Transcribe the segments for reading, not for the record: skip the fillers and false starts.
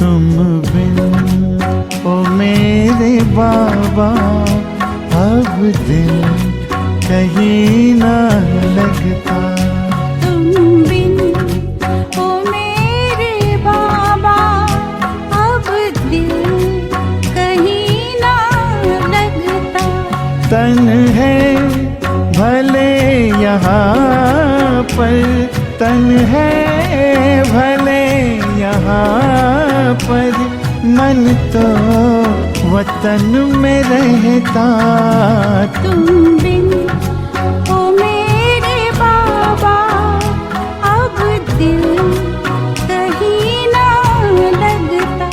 तुम बिन ओ मेरे बाबा अब दिल कहीं ना लगता। तुम बिन ओ मेरे बाबा अब दिल कहीं ना लगता। तन है भले यहाँ पर, तन है भले यहाँ पर, मन तो वतन में रहता। तुम बिन ओ मेरे बाबा अब दिल कहीं ना लगता।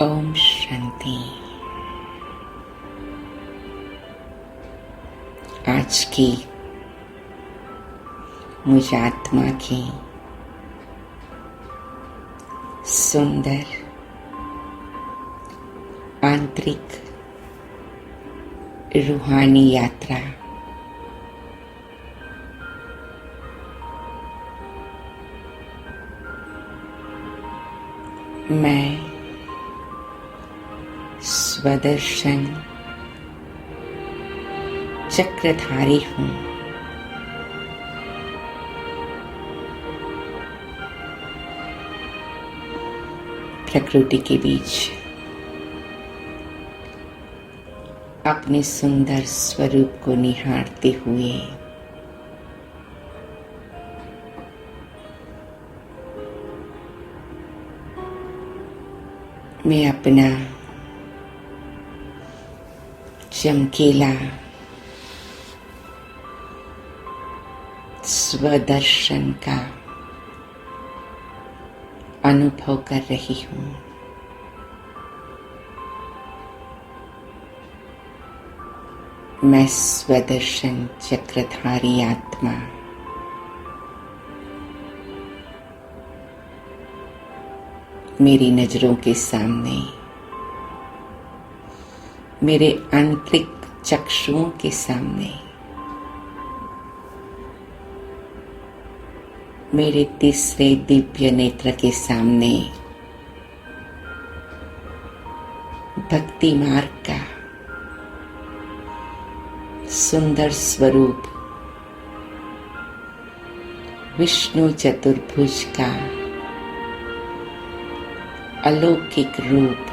ओम शांति। आज की मुझ आत्मा की सुंदर आंतरिक रूहानी यात्रा मैं स्वदर्शन चक्रधारी हूँ। प्रकृति के बीच अपने सुंदर स्वरूप को निहारते हुए मैं अपना चमकीला स्वदर्शन का अनुभव कर रही हूँ। मैं स्वदर्शन चक्रधारी आत्मा मेरी नजरों के सामने, मेरे आंतरिक चक्षुओं के सामने, मेरे तीसरे दिव्य नेत्र के सामने भक्ति मार्ग का सुंदर स्वरूप, विष्णु चतुर्भुज का अलौकिक रूप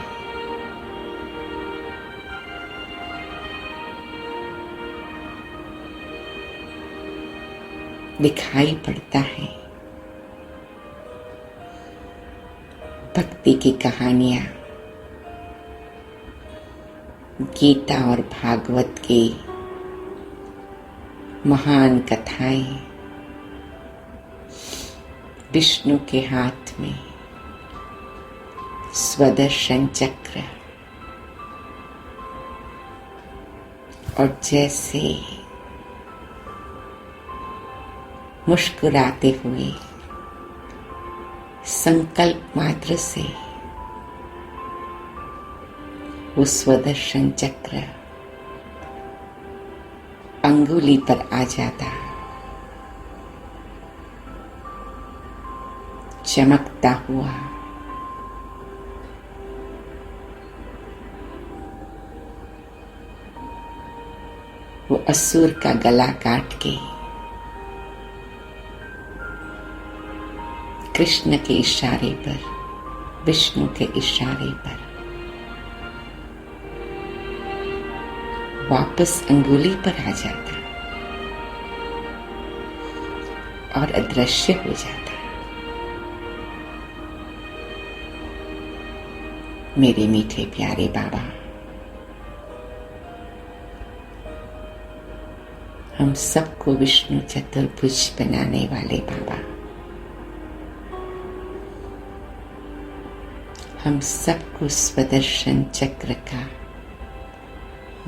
दिखाई पड़ता है। भक्ति की कहानियां, गीता और भागवत की महान कथाएं, विष्णु के हाथ में स्वदर्शन चक्र, और जैसे मुस्कुराते हुए संकल्प मात्र से वो स्वदर्शन चक्र अंगुली पर आ जाता, चमकता हुआ वो असुर का गला काट के कृष्ण के इशारे पर, विष्णु के इशारे पर वापस अंगुली पर आ जाता और अदृश्य हो जाता। मेरे मीठे प्यारे बाबा, हम सबको विष्णु चतुर्भुज बनाने वाले बाबा, हम सबको स्वदर्शन चक्र का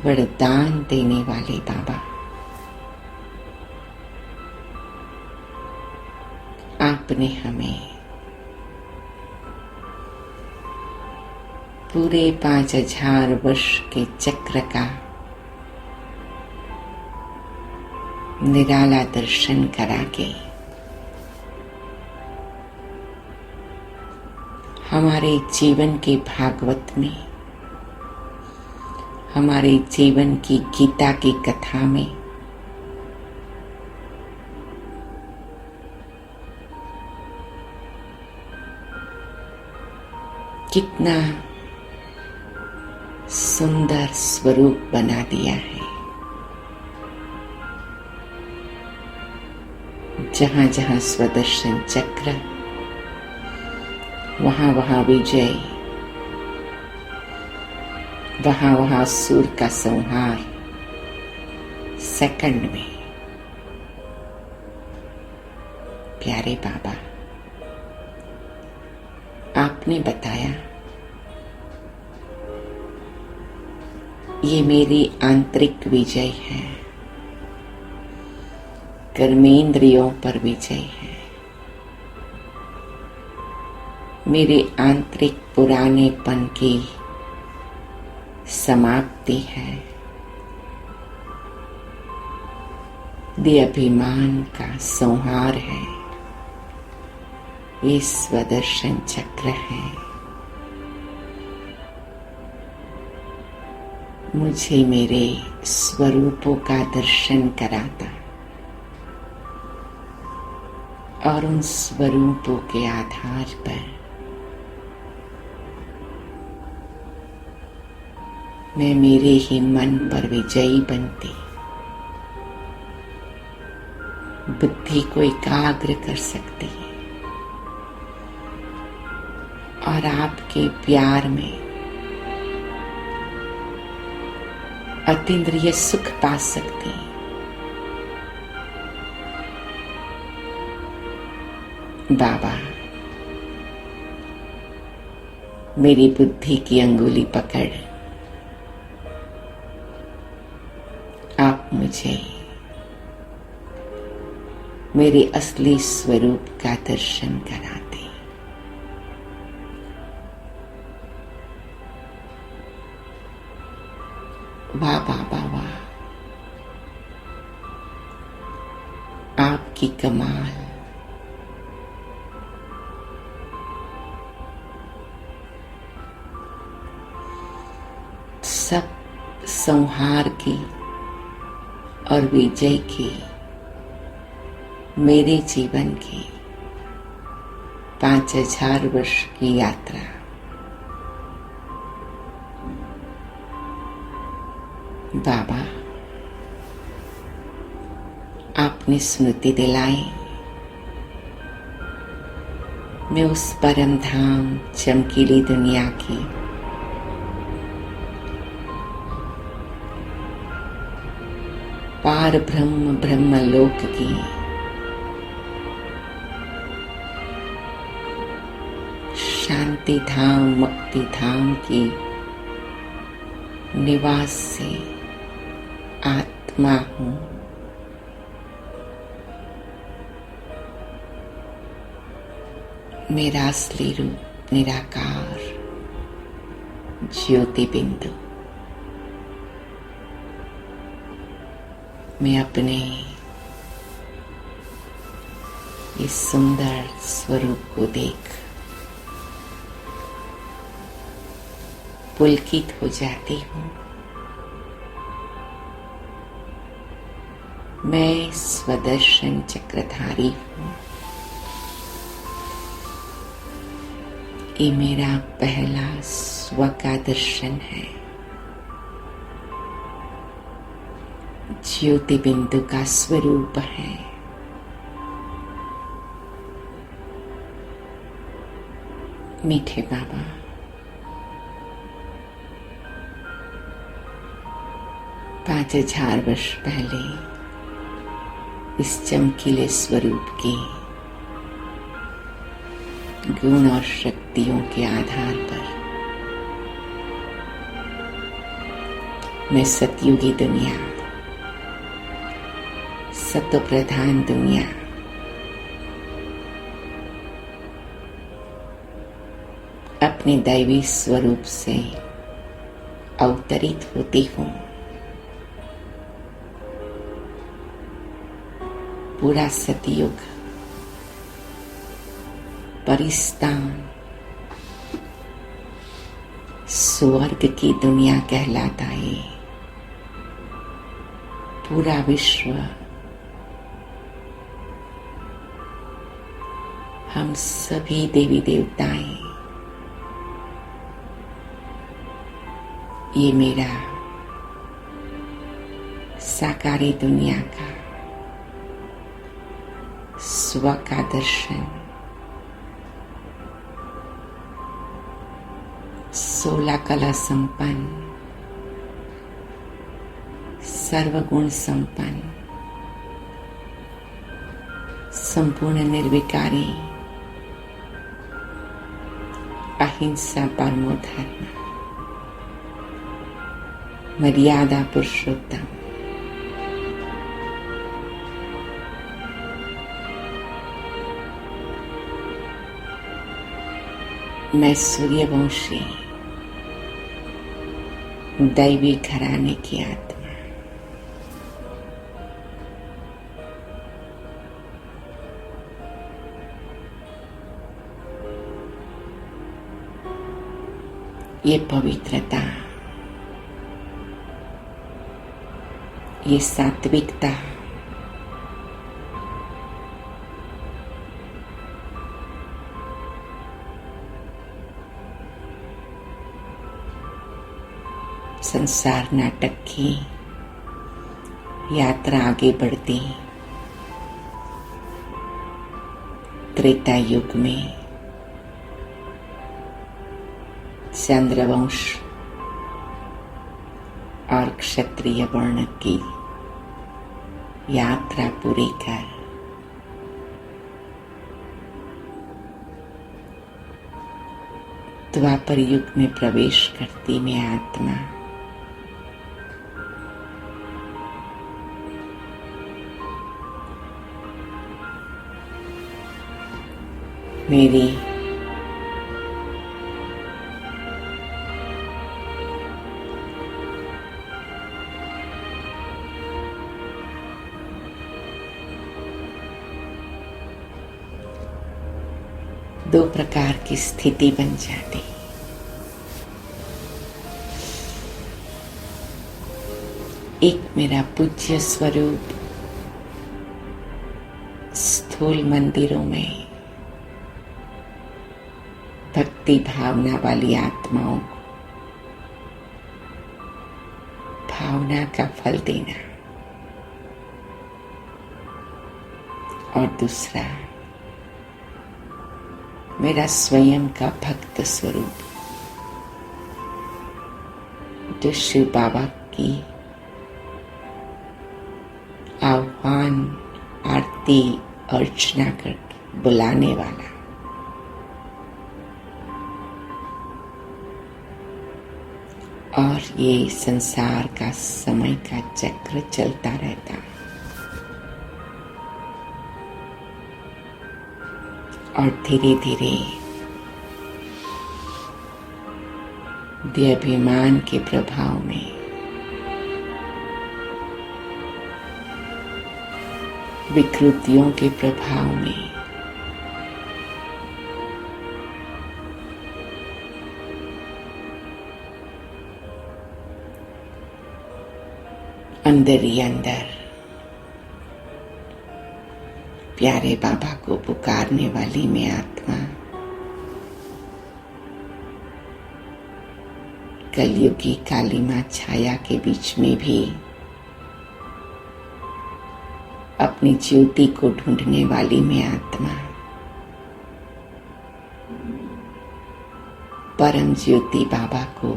वरदान देने वाले बाबा, आपने हमें पूरे 5000 वर्ष के चक्र का निराला दर्शन करा के हमारे जीवन के भागवत में, हमारे जीवन की गीता की कथा में कितना सुंदर स्वरूप बना दिया है। जहां जहां स्वदर्शन चक्र, वहां वहां विजय, वहां वहां असुर का संहार सेकंड में। प्यारे बाबा, आपने बताया ये मेरी आंतरिक विजय है, कर्मेंद्रियों पर विजय है, मेरे आंतरिक पुरानेपन की समाप्ति है, ये अभिमान का संहार है, ये स्वदर्शन चक्र है। मुझे मेरे स्वरूपों का दर्शन कराता और उन स्वरूपों के आधार पर मैं मेरे ही मन पर विजयी बनती, बुद्धि को एकाग्र कर सकती और आपके प्यार में अतीन्द्रिय सुख पा सकती। बाबा, मेरी बुद्धि की अंगुली पकड़ आप मुझे मेरे असली स्वरूप का दर्शन कराते। वाह बाबा वाह, आपकी कमाल। सब संहार की और विजय की मेरे जीवन की 5000 वर्ष की यात्रा बाबा, आपने स्मृति दिलाई। मैं उस परम धाम चमकीली दुनिया की पार ब्रह्म ब्रह्मलोक की शांति धाम मुक्ति धाम की निवास से आत्मा हूँ। मेरा असली रूप निराकार ज्योति बिंदु। मैं अपने इस सुंदर स्वरूप को देख पुलकित हो जाती हूँ। मैं स्वदर्शन चक्रधारी हूँ। ये मेरा पहला स्व का दर्शन है। ज्योति बिंदु का स्वरूप है। मीठे बाबा, पांच 5000 वर्ष पहले इस चमकीले स्वरूप के गुण और शक्तियों के आधार पर मैं सतयुगी दुनिया, सत्व प्रधान दुनिया, अपने दैवी स्वरूप से अवतरित होती हूँ। पूरा सतयुग परिस्तान स्वर्ग की दुनिया कहलाता है। पूरा विश्व हम सभी देवी देवताएं, ये मेरा साकारी दुनिया का स्व का दर्शन 16 कला संपन्न, सर्वगुण संपन्न, संपूर्ण निर्विकारी, अहिंसा परमो धर्म, मर्यादा पुरुषोत्तम, मैं सूर्यवंशी दैवी घराने की आत्मा, ये पवित्रता, ये सात्विकता, संसार नाटक की यात्रा आगे बढ़ती त्रेता युग में चंद्रवंश और क्षत्रिय वर्ण की यात्रा पूरी कर द्वापर युग में प्रवेश करती मैं आत्मा मेरी दो प्रकार की स्थिति बन जाती। एक मेरा पूज्य स्वरूप स्थूल मंदिरों में भक्ति भावना वाली आत्माओं को भावना का फल देना, और दूसरा मेरा स्वयं का भक्त स्वरूप जो शिव बाबा की आह्वान आरती अर्चना कर बुलाने वाला और ये संसार का समय का चक्र चलता रहता और धीरे धीरे देहाभिमान के प्रभाव में विकृतियों के प्रभाव में अंदर ही अंदर प्यारे बाबा को पुकारने वाली मैं आत्मा कलयुगी काली मां छाया के बीच में भी अपनी ज्योति को ढूंढने वाली मैं आत्मा परम ज्योति बाबा को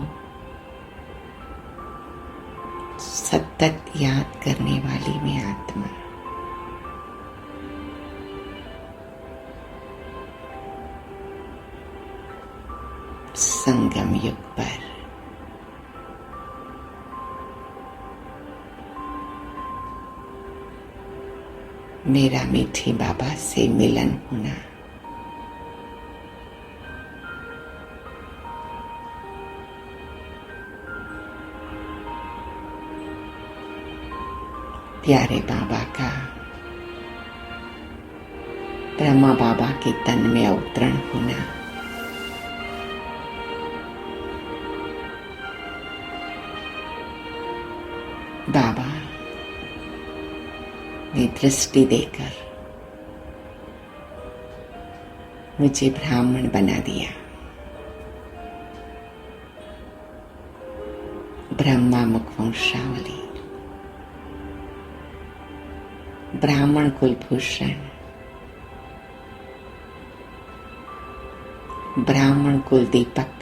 सतत याद करने वाली मैं आत्मा संगम युग पर मेरा मीठे बाबा से मिलन होना प्यारे बाबा का ब्रह्मा बाबा के तन में अवतरण होना बाबा ने दृष्टि देकर मुझे ब्राह्मण बना दिया। ब्रह्मा मुखवंशावली, ब्राह्मण कुलभूषण, ब्राह्मण कुल दीपक,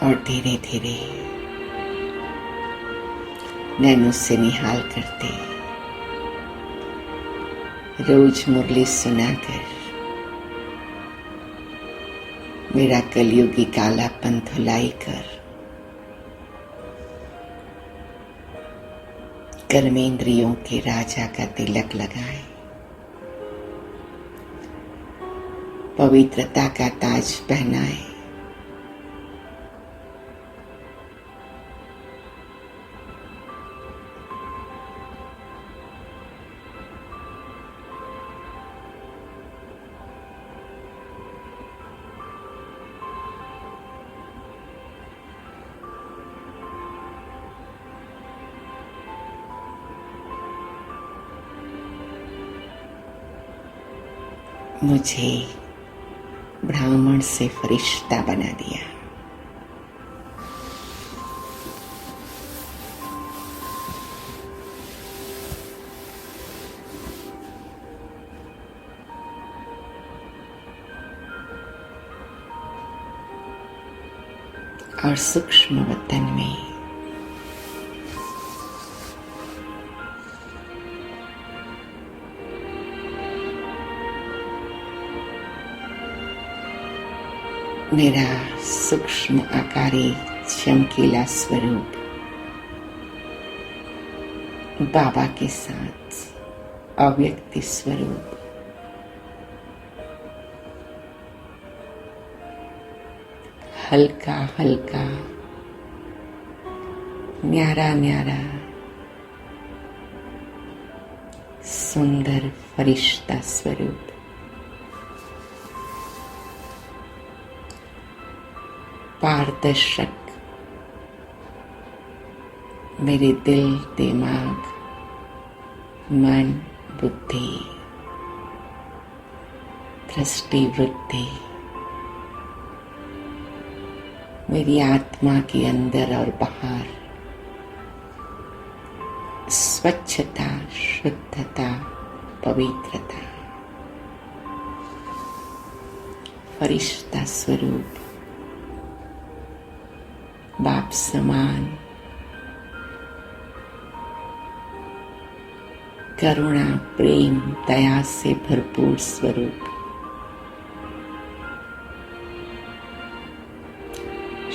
और धीरे धीरे नैनो से निहाल करते रोज मुरली सुनाकर मेरा कलयुगी कालापन धुलाई कर कर्मेंद्रियों के राजा का तिलक लगाए, पवित्रता का ताज पहनाए, मुझे ब्राह्मण से फरिश्ता बना दिया। और सूक्ष्म वतन में मेरा सूक्ष्म आकारी चमकीला स्वरूप बाबा के साथ अव्यक्त स्वरूप हल्का हल्का न्यारा न्यारा सुंदर फरिश्ता स्वरूप पारदर्शक मेरे दिल, दिमाग, मन, बुद्धि, दृष्टि, वृत्ति, मेरी आत्मा के अंदर और बाहर स्वच्छता, शुद्धता, पवित्रता, फरिश्ता स्वरूप बाप समान करुणा, प्रेम, दया से भरपूर स्वरूप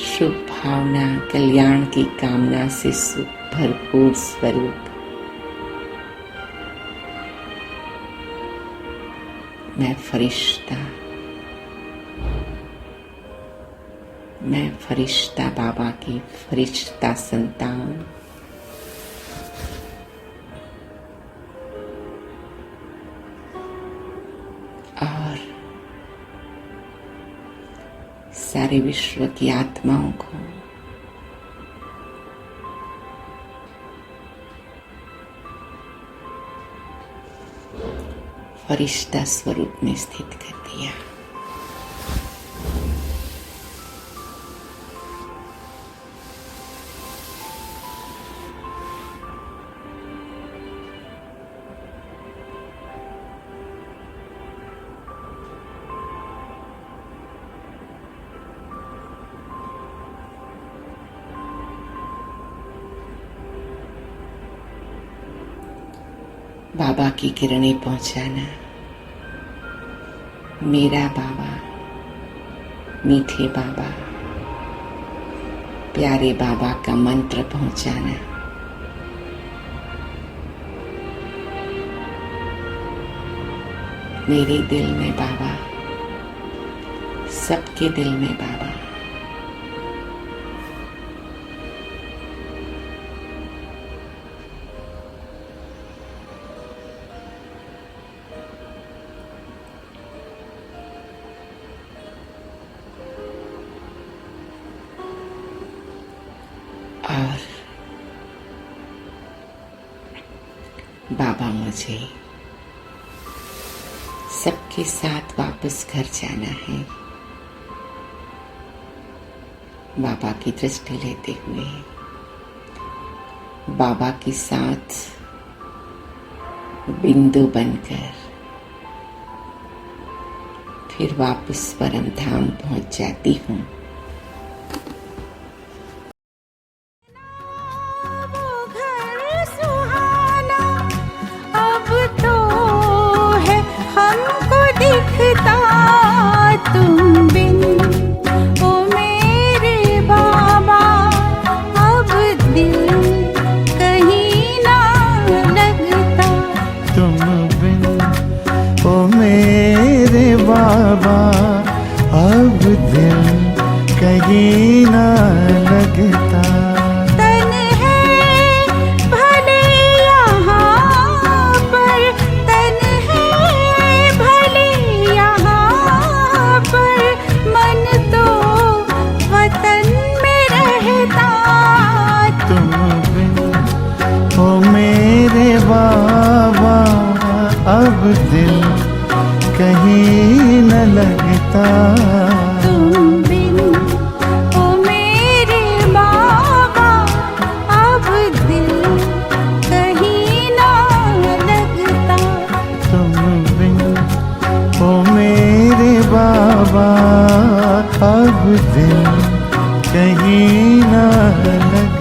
शुभ भावना, कल्याण की कामना से भरपूर स्वरूप मैं फरिश्ता बाबा की फरिश्ता संतान। और सारे विश्व की आत्माओं को फरिश्ता स्वरूप में स्थित कर दिया। बाबा की किरणें पहुंचाना, मेरा बाबा, मीठे बाबा, प्यारे बाबा का मंत्र पहुंचाना। मेरे दिल में बाबा, सबके दिल में बाबा। और बाबा, मुझे सबके साथ वापस घर जाना है। बाबा की दृष्टि लेते हुए बाबा के साथ बिंदु बनकर फिर वापस परम धाम पहुंच जाती हूँ। वो घर सुहाना अब तो है हमको दिखता, तुम बिन ओ मेरे बाबा अब दिल कहीं ना लगता। तुम बिन ओ मेरे बाबा अब दिल कहीं ना लगता। तन है भले यहाँ पर, तन है भले यहाँ पर, मन तो वतन में रहता। तुम बिन ओ मेरे बाबा अब दिल कहीं न लगता। तुम बिन ओ मेरे बाबा अब दिल कहीं ना लगता। तुम बिन ओ मेरे बाबा अब दिल कहीं न लगता।